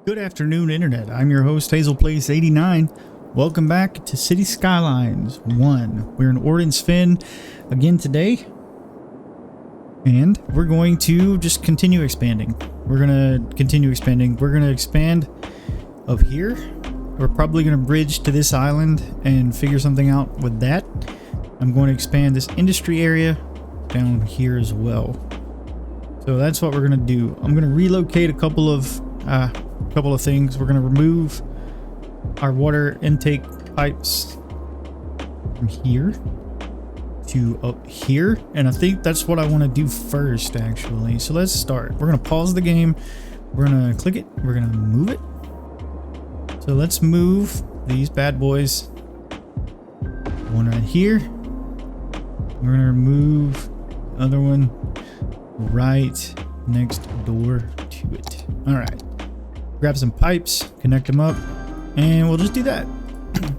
Good afternoon, Internet. I'm your host, HazelPlace89. Welcome back to City Skylines 1. We're in Orden's Fin again today, and we're going to just continue expanding. We're going to expand up here. We're probably going to bridge to this island and figure something out with that. I'm going to expand this industry area down here as well. So that's what we're going to do. I'm going to relocate a couple of things. We're going to remove our water intake pipes from here to up here, and I think that's what I want to do first, actually. So let's start. We're going to pause the game. We're going to click it. We're going to move it. So let's move these bad boys. One right here. We're going to remove the other one right next door to it. All right. Grab some pipes, connect them up, and we'll just do that.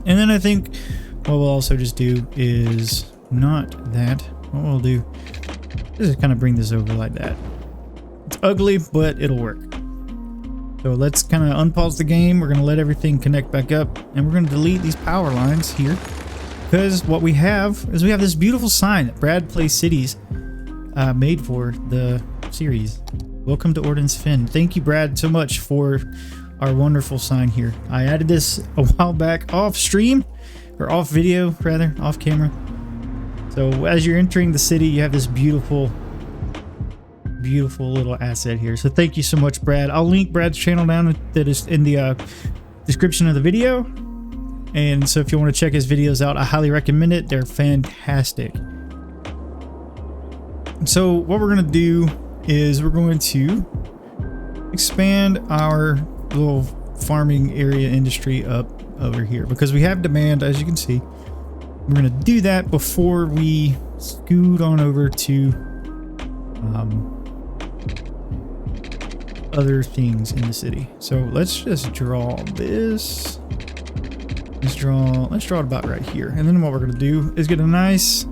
And then I think what we'll also just do is not that. What we'll do is just kind of bring this over like that. It's ugly, but it'll work. So let's kind of unpause the game. We're going to let everything connect back up, and we're going to delete these power lines here, because what we have is we have this beautiful sign that Brad Plays Cities made for the series. Welcome to Orden's Fin. Thank you, Brad, so much for our wonderful sign here. I added this a while back off stream, or off video rather, off camera. So as you're entering the city, you have this beautiful little asset here. So thank you so much, Brad. I'll link Brad's channel down that is in the description of the video. And so if you want to check his videos out, I highly recommend it. They're fantastic. So what we're going to do is we're going to expand our little farming area industry up over here because we have demand, as you can see. We're going to do that before we scoot on over to other things in the city. So let's just draw this. Let's draw it about right here. And then what we're going to do is get a nice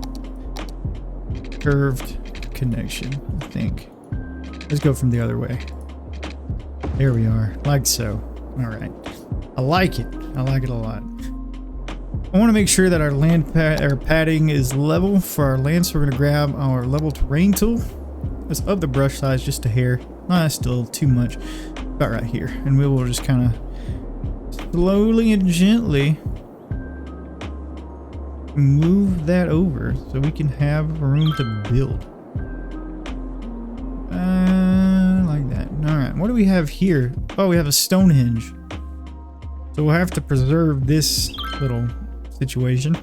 curved connection, I think. Let's go from the other way. There we are, like so. All right, I like it. I like it a lot. I want to make sure that our land padding is level for our land, so we're going to grab our level terrain tool. Let's up the brush size just a hair. That's still too much. About right here, and we will just kind of slowly and gently move that over so we can have room to build. Like that. All right, what do we have here? Oh, we have a Stonehenge. So we'll have to preserve this little situation.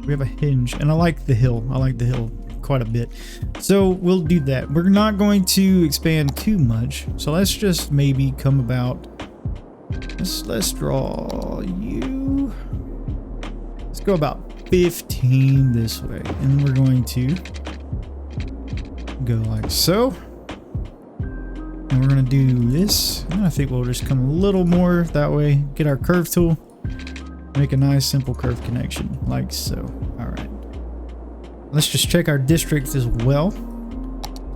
We have a hinge, and I like the hill. I like the hill quite a bit. So we'll do that. We're not going to expand too much. So let's just maybe come about. Let's draw you. Let's go about 15 this way, and we're going to go like so. And we're going to do this. And I think we'll just come a little more that way. Get our curve tool. Make a nice simple curve connection like so. All right. Let's just check our districts as well.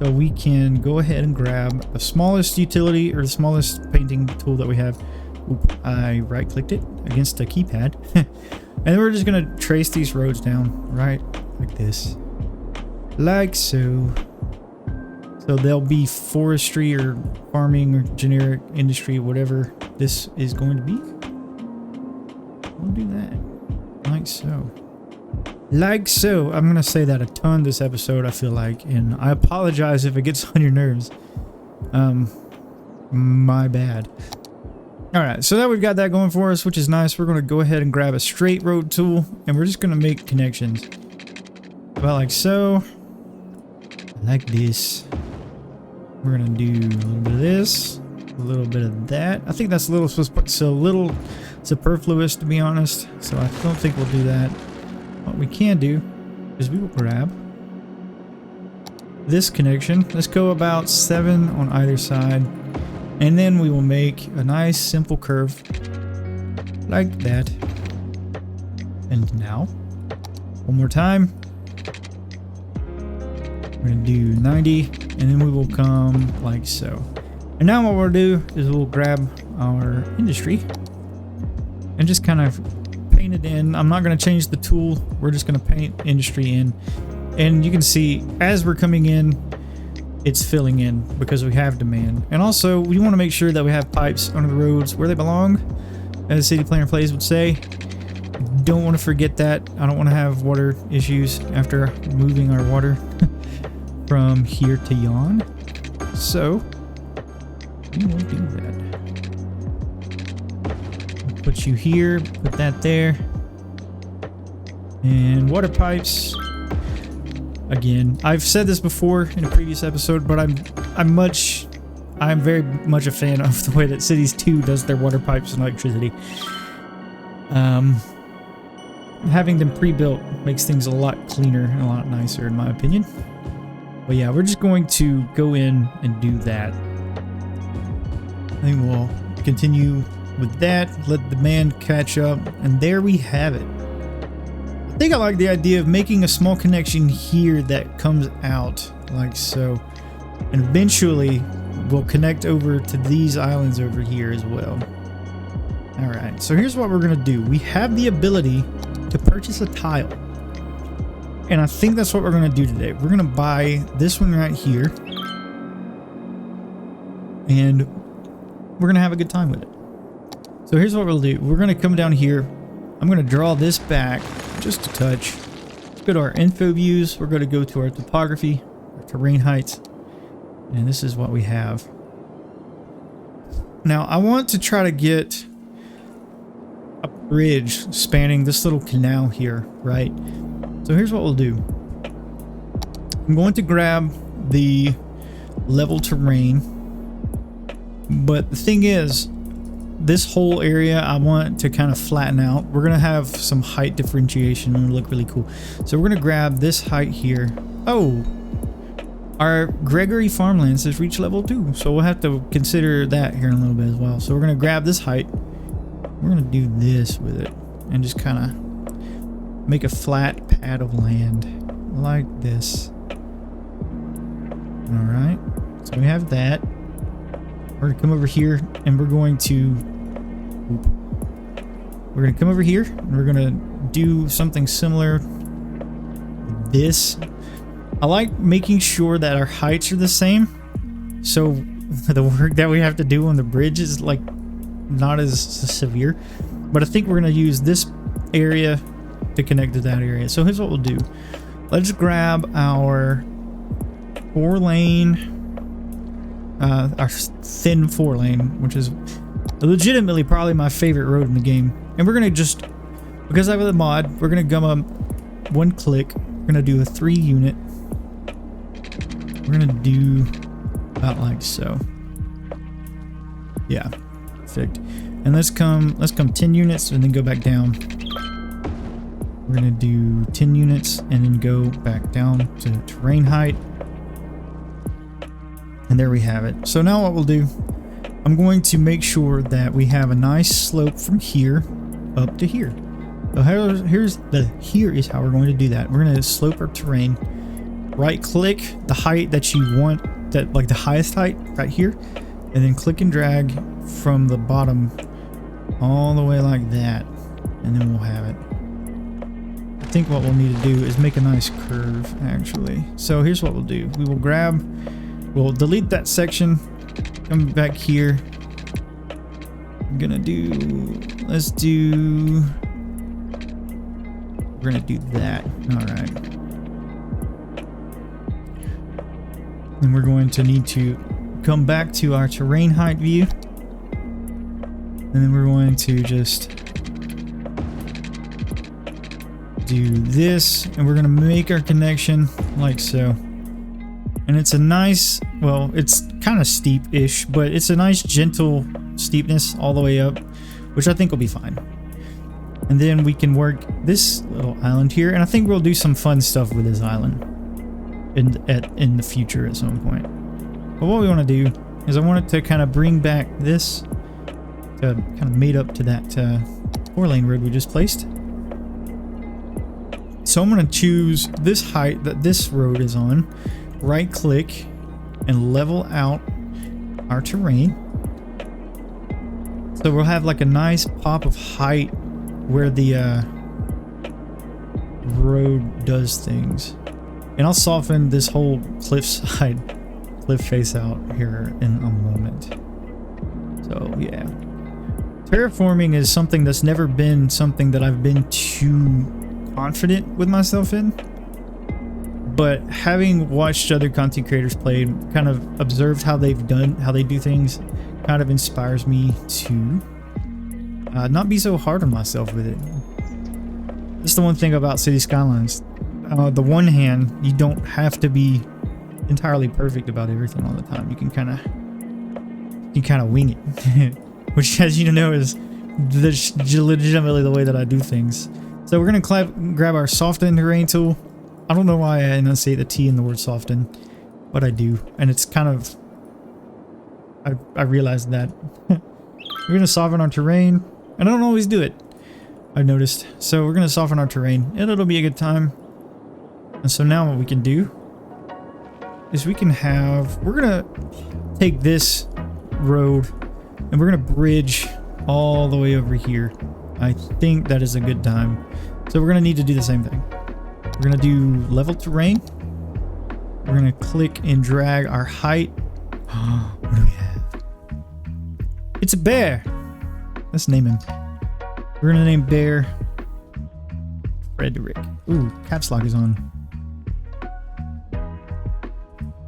So we can go ahead and grab the smallest utility or the smallest painting tool that we have. Oop, I right clicked it against the keypad. And then we're just going to trace these roads down right like this. Like so. So there'll be forestry or farming or generic industry, whatever this is going to be. We'll do that. Like so. Like so. I'm going to say that a ton this episode, I feel like. And I apologize if it gets on your nerves. My bad. Alright, so now we've got that going for us, which is nice. We're going to go ahead and grab a straight road tool. And we're just going to make connections. About like so. Like this. We're going to do a little bit of this, a little bit of that. I think that's a little superfluous, to be honest. So I don't think we'll do that. What we can do is we will grab this connection. Let's go about 7 on either side. And then we will make a nice simple curve like that. And now, one more time. We're going to do 90, and then we will come like so. And now what we'll do is we'll grab our industry and just kind of paint it in. I'm not going to change the tool. We're just going to paint industry in. And you can see as we're coming in, it's filling in because we have demand. And also we want to make sure that we have pipes under the roads where they belong, as City Planner Plays would say. Don't want to forget that. I don't want to have water issues after moving our water from here to yon. So we will do that. Put you here, put that there. And water pipes. Again, I've said this before in a previous episode, but I'm very much a fan of the way that Cities 2 does their water pipes and electricity. Having them pre-built makes things a lot cleaner and a lot nicer in my opinion. But yeah, we're just going to go in and do that. I think we'll continue with that, let the demand catch up, and there we have it. I think I like the idea of making a small connection here that comes out like so, and eventually we'll connect over to these islands over here as well. Alright, so here's what we're gonna do. We have the ability to purchase a tile, and I think that's what we're gonna do today. We're gonna buy this one right here, and we're gonna have a good time with it. So here's what we'll do. We're gonna come down here. I'm gonna draw this back just a touch. Let's go to our info views. We're gonna go to our topography, our terrain heights, and this is what we have. Now I want to try to get a bridge spanning this little canal here, right? So here's what we'll do. I'm going to grab the level terrain, but the thing is, this whole area I want to kind of flatten out. We're gonna have some height differentiation and it'll look really cool. So we're gonna grab this height here. Oh, our Gregory farmlands has reached level 2, so we'll have to consider that here in a little bit as well. So we're gonna grab this height. We're gonna do this with it and just kind of make a flat pad of land like this. All right, so we have that. We're gonna come over here and we're going to come over here and we're gonna do something similar to this. I like making sure that our heights are the same, so the work that we have to do on the bridge is like not as severe. But I think we're gonna use this area to connect to that area. So here's what we'll do. Let's grab our 4-lane, our thin 4-lane, which is legitimately probably my favorite road in the game. And we're gonna just, because I have the mod, we're gonna come up one click. We're gonna do a 3 unit. We're gonna do about like so. Yeah, perfect. And let's come 10 units and then go back down. We're gonna do 10 units and then go back down to terrain height. And there we have it. So now what we'll do, I'm going to make sure that we have a nice slope from here up to here. So here is how we're going to do that. We're going to slope our terrain, right click the height that you want, that like the highest height right here, and then click and drag from the bottom all the way like that, and then we'll have it. I think what we'll need to do is make a nice curve actually. So here's what we'll do. We'll delete that section, come back here. I'm gonna do, we're gonna do that. All right. Then we're going to need to come back to our terrain height view. And then we're going to just do this, and we're gonna make our connection like so. And it's a nice, well, it's kind of steep-ish, but it's a nice gentle steepness all the way up, which I think will be fine. And then we can work this little island here, and I think we'll do some fun stuff with this island in the future at some point. But what we want to do is I want it to kind of bring back this to kind of made up to that 4-lane road we just placed. So I'm going to choose this height that this road is on, right click and level out our terrain. So we'll have like a nice pop of height where the road does things. And I'll soften this whole cliff face out here in a moment. So yeah. Terraforming is something that's never been something that I've been too confident with myself in. But having watched other content creators play, kind of observed how they do things, kind of inspires me to not be so hard on myself with it. That's the one thing about City Skylines. The one hand, you don't have to be entirely perfect about everything all the time. You can kind of wing it, which, as you know, is legitimately the way that I do things. So we're gonna grab our soften terrain tool. I don't know why I enunciate the T in the word soften, but I do, and it's kind of I realized that. We're gonna soften our terrain, and I don't always do it, I've noticed. So we're gonna soften our terrain, and it'll be a good time. And so now what we can do is we're gonna take this road and we're gonna bridge all the way over here. I think that is a good time. So we're gonna need to do the same thing. We're gonna do level terrain. We're gonna click and drag our height. What do we have? It's a bear. Let's name him. We're gonna name bear Frederick. Ooh, caps lock is on.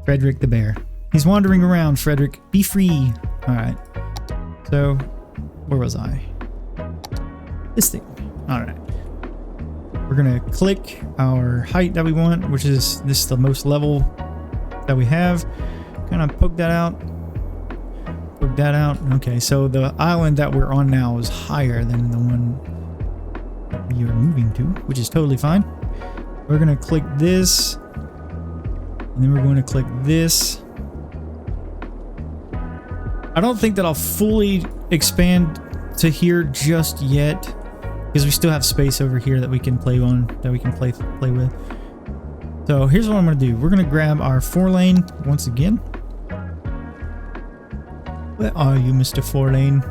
Frederick the bear. He's wandering around, Frederick. Be free. Alright. So, where was I? This thing. Alright. We're gonna click our height that we want, which is the most level that we have. Kind of poke that out. Poke that out. Okay, so the island that we're on now is higher than the one we are moving to, which is totally fine. We're gonna click this. And then we're going to click this. I don't think that I'll fully expand to here just yet, because we still have space over here that we can play on, that we can play with. So here's what I'm going to do. We're going to grab our 4-lane once again. Where are you, Mr. 4-lane?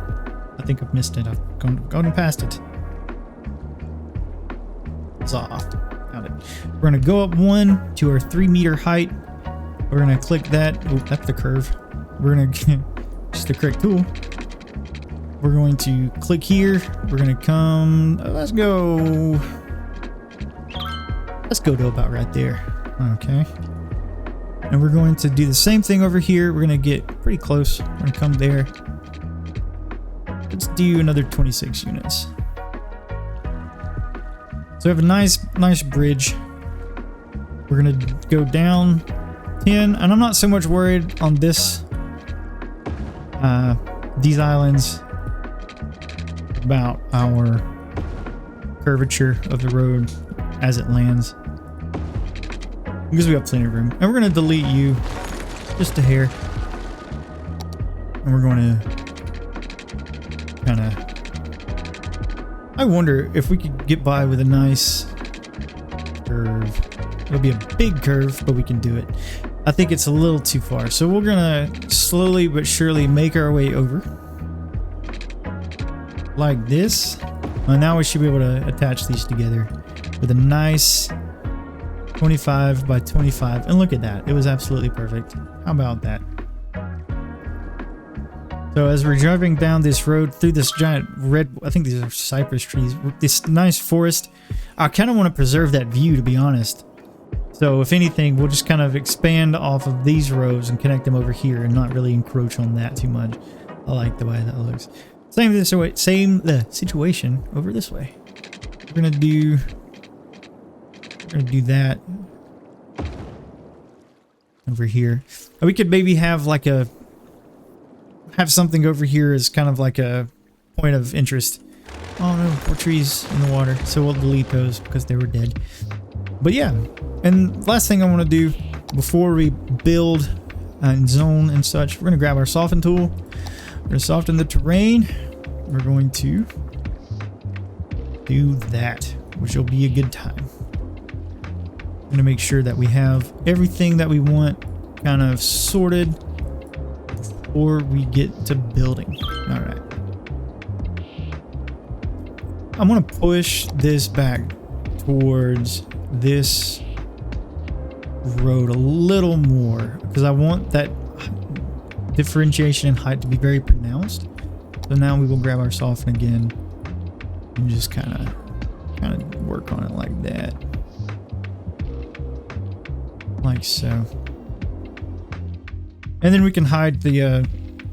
I think I've missed it. I've gone past it. Soft. We're going to go up 1 to our 3-meter height. We're going to click that. Oh, that's the curve. We're going to just the correct tool. We're going to click here. We're going to come. Let's go to about right there. Okay. And we're going to do the same thing over here. We're going to get pretty close. We're going to come there. Let's do another 26 units. So we have a nice bridge. We're gonna go down 10, and I'm not so much worried on these islands about our curvature of the road as it lands, because we have plenty of room. And we're gonna delete you just a hair, and we're going to kind of. I wonder if we could get by with a nice curve. It'll be a big curve, but we can do it. I think it's a little too far. So we're gonna slowly but surely make our way over. Like this. And now we should be able to attach these together with a nice 25 by 25. And look at that. It was absolutely perfect. How about that? So as we're driving down this road through this giant red, I think these are cypress trees, this nice forest, I kind of want to preserve that view, to be honest. So if anything, we'll just kind of expand off of these rows and connect them over here and not really encroach on that too much. I like the way that looks. Same situation over this way. We're gonna do that over here. We could maybe have like have something over here as kind of like a point of interest. Oh no, more trees in the water. So we'll delete those because they were dead. But yeah, and last thing I want to do before we build and zone and such, we're going to grab our soften tool. We're going to soften the terrain. We're going to do that, which will be a good time. I'm going to make sure that we have everything that we want kind of sorted. before we get to building. All right. I'm going to push this back towards this road a little more because I want that differentiation in height to be very pronounced. So now we will grab our soften again and just kind of work on it like that. Like so. And then we can hide the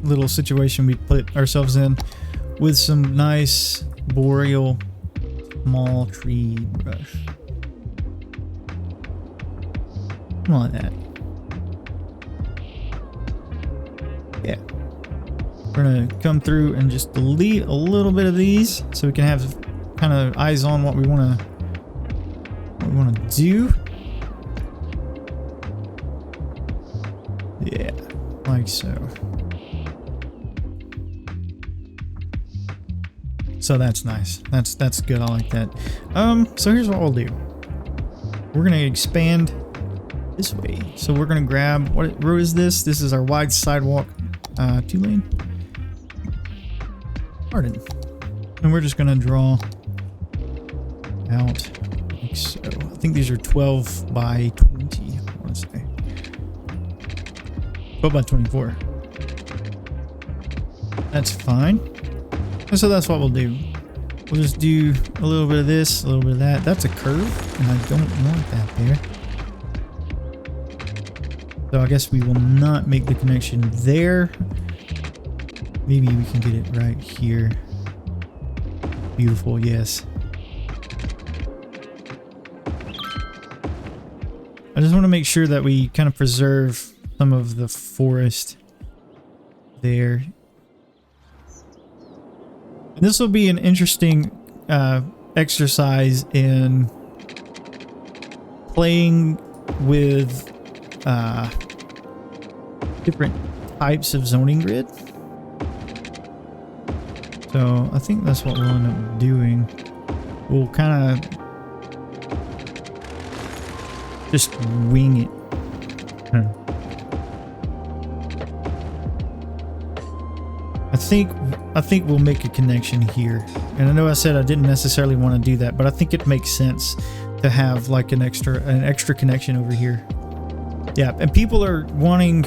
little situation we put ourselves in with some nice boreal small tree brush. Like that. Yeah. We're gonna come through and just delete a little bit of these so we can have kind of eyes on what we wanna do. Yeah, like so. So that's nice. That's good. I like that. So here's what we'll do. We're gonna expand this way. So we're gonna grab, what road is this? This is our wide sidewalk 2-lane. Orden. And we're just gonna draw out like so. I think these are 12 by 20, I want to say. 12 by 24. That's fine. And so that's what we'll do. We'll just do a little bit of this, a little bit of that. That's a curve, and I don't want that there. So I guess we will not make the connection there. Maybe we can get it right here. Beautiful, yes. I just want to make sure that we kind of preserve some of the forest there. And this will be an interesting exercise in playing with different types of zoning grid. So I think that's what we'll end up doing. We'll kind of just wing it. I think we'll make a connection here. And I know I said I didn't necessarily want to do that, but I think it makes sense to have like an extra connection over here. Yeah, and people are wanting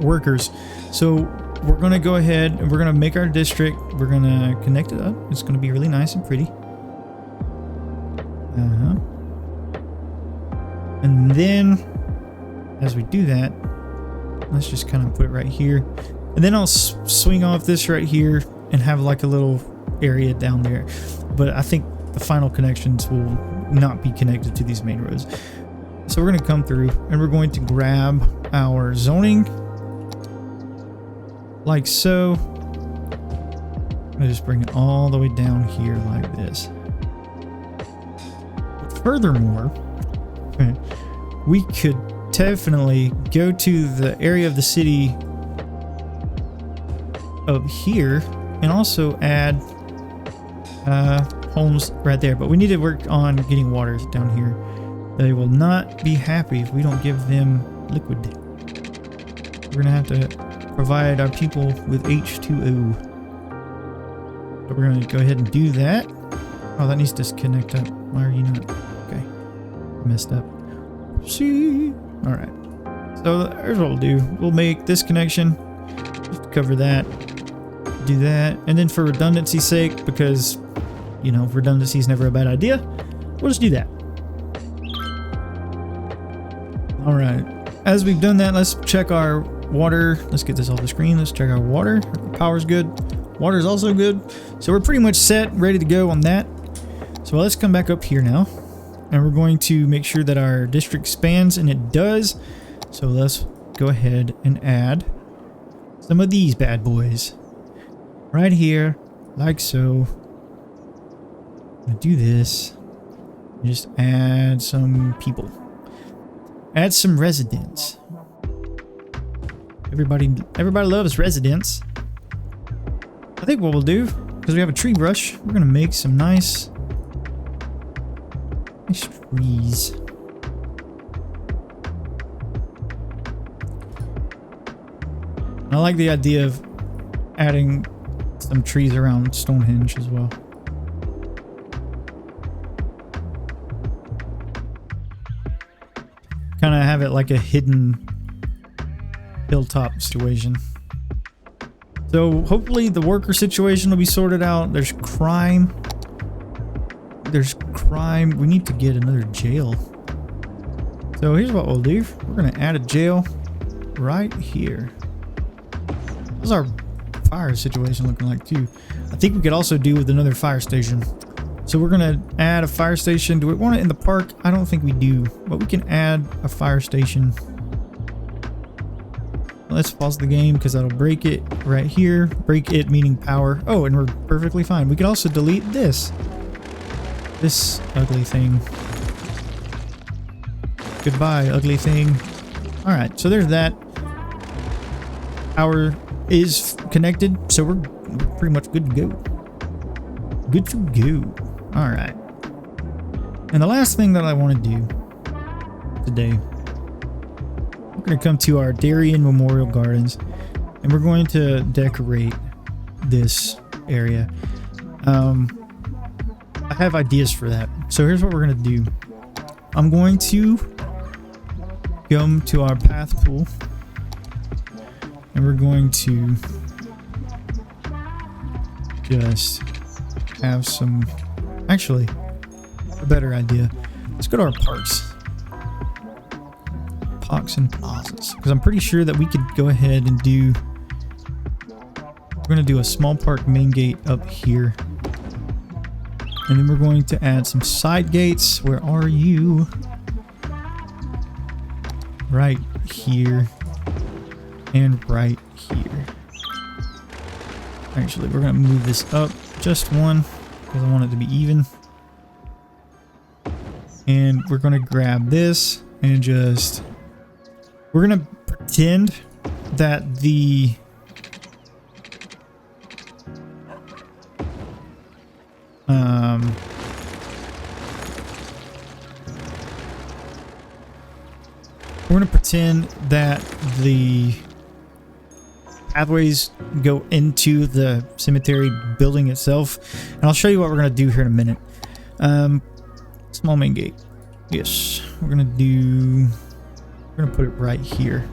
workers. So we're going to go ahead and we're going to make our district. We're going to connect it up. It's going to be really nice and pretty. And then as we do that, let's just kind of put it right here. And then I'll swing off this right here and have like a little area down there. But I think the final connections will not be connected to these main roads. So we're going to come through and we're going to grab our zoning like so. I just bring it all the way down here like this. But furthermore, we could definitely go to the area of the city up here and also add homes right there. But we need to work on getting waters down here. They will not be happy if we don't give them liquid. We're gonna have to provide our people with H2O. So we're gonna go ahead and do that. Oh, that needs to connect up. Why are you not? Okay, messed up. See. All right. So here's what we'll do. We'll make this connection. Just cover that. Do that, and then for redundancy's sake, because you know redundancy is never a bad idea, we'll just do that. All right. As we've done that, let's check our water. Let's get this off the screen. Let's check our water. Power's good. Water is also good. So we're pretty much set, ready to go on that. So let's come back up here now. And we're going to make sure that our district spans, and it does. So let's go ahead and add some of these bad boys. Right here, like so. I'm gonna do this. Just add some people. Add some residents. Everybody loves residents. I think what we'll do, because we have a tree brush, we're gonna make some nice trees. I like the idea of adding some trees around Stonehenge as well. Kind of have it like a hidden hilltop situation. So hopefully the worker situation will be sorted out. There's crime. There's crime. We need to get another jail. So here's what we'll do. We're going to add a jail right here. What's our fire situation looking like too? I think we could also do with another fire station. So we're going to add a fire station. Do we want it in the park? I don't think we do, but we can add a fire station. Let's pause the game because that'll break it right here. Break it meaning power. Oh, and we're perfectly fine. We could also delete this. This ugly thing. Goodbye, ugly thing. All right, so there's that. Power is connected, so we're pretty much good to go. Good to go. All right. And the last thing that I want to do today, we're going to come to our Darien Memorial Gardens, and we're going to decorate this area. I have ideas for that. So here's what we're going to do. I'm going to come to our path tool, and we're going to just have some, actually a better idea. Let's go to our parks. Parks and plazas, because I'm pretty sure that we could go ahead and do, we're going to do a small park main gate up here, and then we're going to add some side gates. Where are you? Right here and right here. Actually, we're going to move this up just one because I want it to be even. And we're going to grab this and just, we're going to pretend that the we're going to pretend that the pathways go into the cemetery building itself, and I'll show you what we're going to do here in a minute. Small main gate. Yes, we're going to put it right here,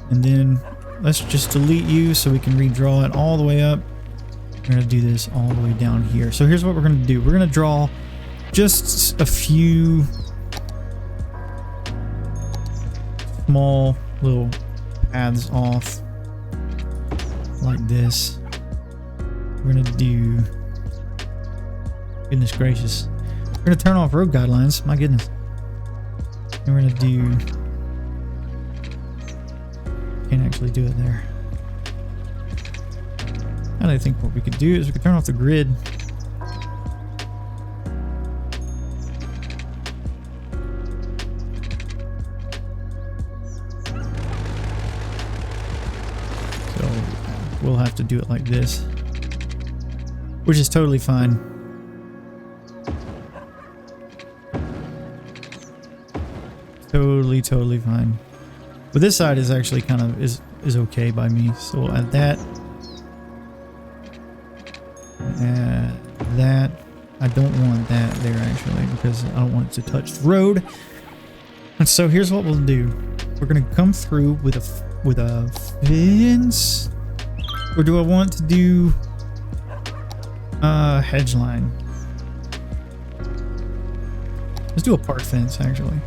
and then let's just delete you so we can redraw it all the way up. We're going to do this all the way down here. So here's what we're going to do. We're going to draw just a few small little paths off like this. We're going to do, goodness gracious, we're going to turn off road guidelines. My goodness. And we're going to do, can't actually do it there. And I think what we could do is we could turn off the grid. So we'll have to do it like this, which is totally fine. Totally fine. But this side is actually kind of is okay by me. So we'll add that. That. I don't want that there actually because I don't want it to touch the road. And so here's what we'll do. We're gonna come through with a fence. Or do I want to do hedge line? Let's do a park fence actually.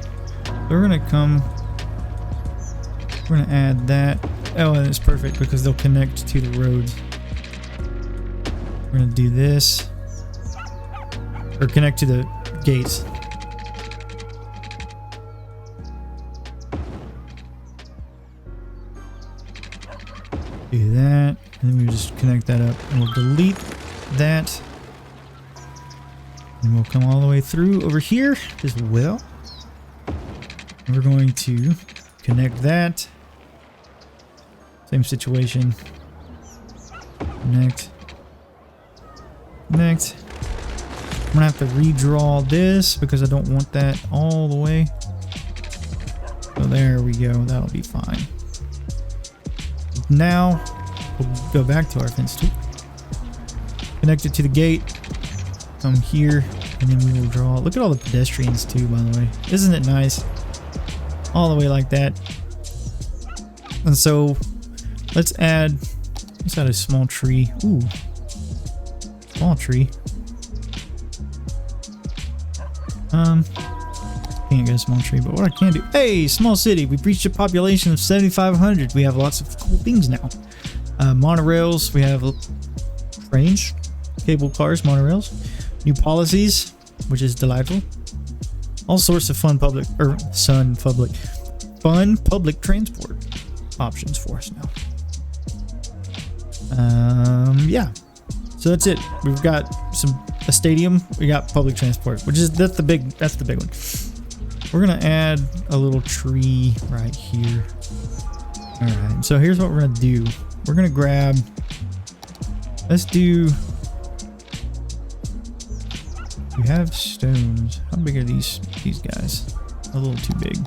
So we're gonna come, we're gonna add that. Oh, and it's perfect because they'll connect to the roads. We're gonna do this, or connect to the gates. Do that, and then we just connect that up, and we'll delete that. And we'll come all the way through over here as well. And we're going to connect that. Same situation. Connect. Connect. I'm gonna have to redraw this because I don't want that all the way. So there we go. That'll be fine. now we'll go back to our fence too. Connect it to the gate. Come here, and then we will draw. Look at all the pedestrians too, by the way. Isn't it nice? All the way like that. And so let's add a small tree. Ooh, small tree. Can't get a small tree, but what I can do. Hey, small city. We've reached a population of 7,500. We have lots of cool things now. Monorails. We have trains, cable cars, monorails. New policies, which is delightful. All sorts of fun public transport options for us now. Yeah. So that's it. We've got a stadium. We got public transport, that's the big one. We're gonna add a little tree right here. All right. So here's what we're gonna do. We're gonna grab. Let's do. We have stones. How big are these guys? A little too big.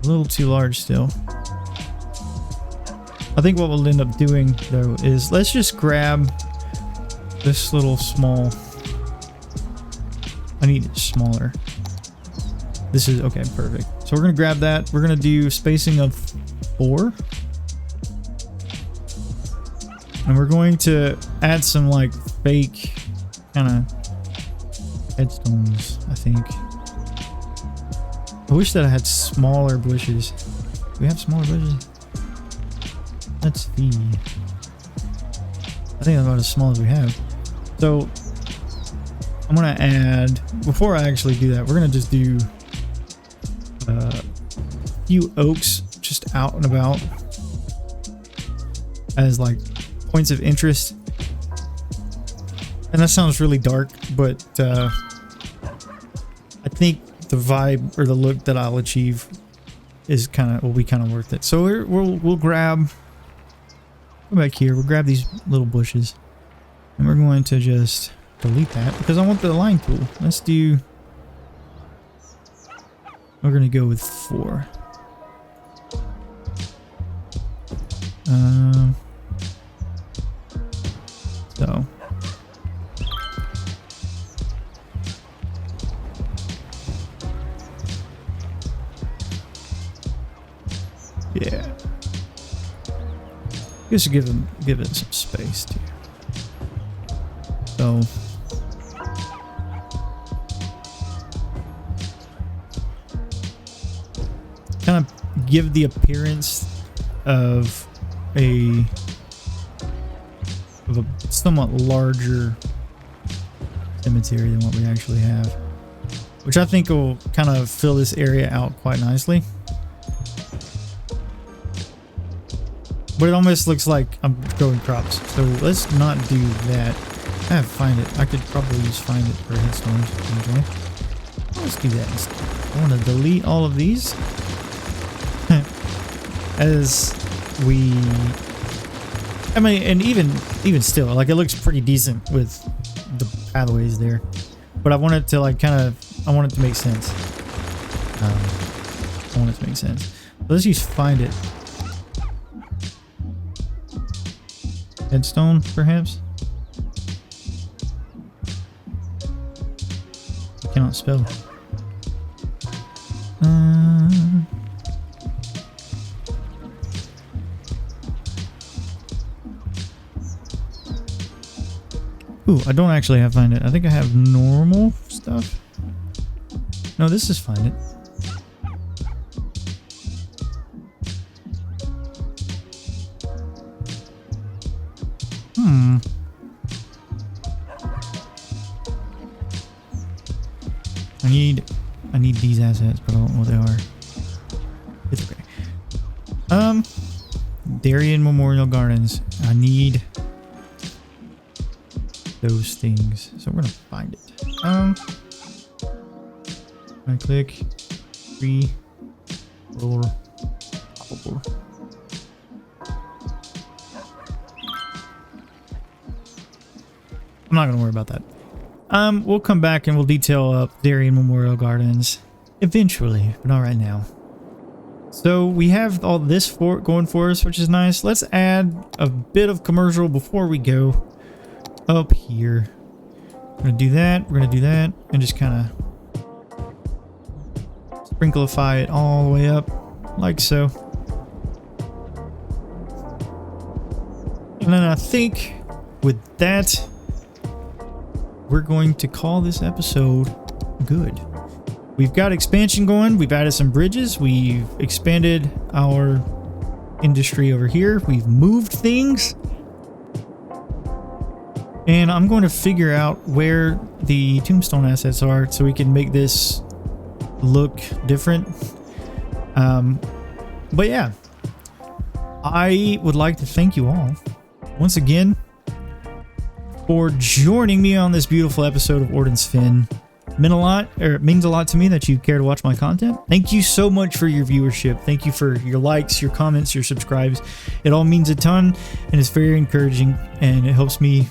A little too large still. I think what we'll end up doing though is let's just grab this little small. I need it smaller. This is okay, perfect. So we're gonna grab that. We're gonna do spacing of 4. And we're going to add some like fake kind of headstones, I think. I wish that I had smaller bushes. Do we have smaller bushes? Let's see. I think that's about as small as we have. So I'm gonna add, before I actually do that, we're gonna just do a few oaks just out and about as like points of interest. And that sounds really dark, but I think the vibe or the look that I'll achieve is will be kind of worth it. So we'll grab, go back here, we'll grab these little bushes, and we're going to just delete that because I want the line tool. Let's do, we're going to go with 4. So yeah, just give it some space too. So kind of give the appearance of a somewhat larger cemetery than what we actually have, which I think will kind of fill this area out quite nicely. But it almost looks like I'm growing crops, so let's not do that. I have find it. I could probably just find it for headstones. Okay. Let's do that instead. I want to delete all of these as we. I mean, and even still, like it looks pretty decent with the pathways there, but I want it to like I want it to make sense. I want it to make sense. So let's use find it. Headstone, perhaps. I cannot spell. Ooh, I don't actually have find it. I think I have normal stuff. No, this is find it. I need these assets, but I don't know what they are. It's okay. Darien Memorial Gardens. I need those things, so we're gonna find it. I click 3 roll. I'm not gonna worry about that. We'll come back and we'll detail up Darien Memorial Gardens eventually, but not right now. So we have all this going for us, which is nice. Let's add a bit of commercial before we go up here. We're going to do that. We're going to do that. And just kind of sprinklify it all the way up like so. And then I think with that, we're going to call this episode good. We've got expansion going. We've added some bridges. We've expanded our industry over here. We've moved things. And I'm going to figure out where the tombstone assets are so we can make this look different. But yeah, I would like to thank you all once again for joining me on this beautiful episode of Orden's Fin. It means a lot to me that you care to watch my content. Thank you so much for your viewership. Thank you for your likes, your comments, your subscribes. It all means a ton, and it's very encouraging, and it helps me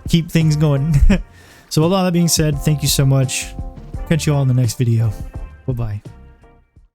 keep things going. So with all that being said, thank you so much. Catch you all in the next video. Bye-bye.